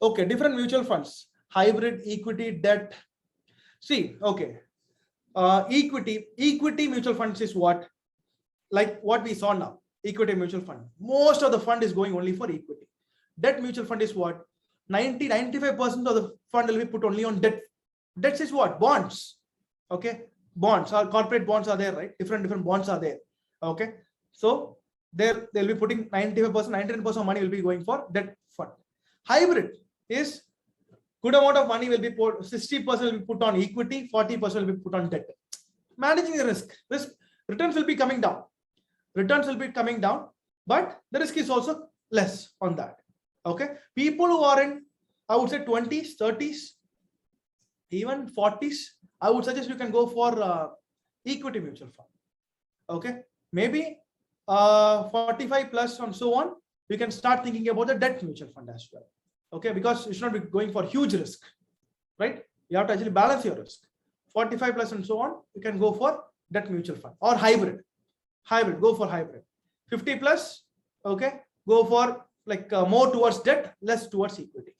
Okay, different mutual funds, hybrid, equity, debt. See, okay, equity mutual funds is what? Like what we saw now, equity mutual fund. Most of the fund is going only for equity. Debt mutual fund is what? 95% of the fund will be put only on debt. Debts is what? Bonds. Okay, bonds or corporate bonds are there, right? Different bonds are there. Okay, so they'll be putting 95%, 99% of money will be going for debt fund. Hybrid is good amount of money will be put, 60% will be put on equity, 40% will be put on debt. Managing the risk, returns will be coming down. Returns will be coming down, but the risk is also less on that. Okay, people who are in, I would say 20s, 30s, even 40s, I would suggest you can go for equity mutual fund. Okay, maybe 45 plus and so on, you can start thinking about the debt mutual fund as well. Okay, because you should not be going for huge risk, right? You have to actually balance your risk. 45 plus and so on, you can go for debt mutual fund or hybrid. Go for hybrid. 50 plus, okay, go for like more towards debt, less towards equity.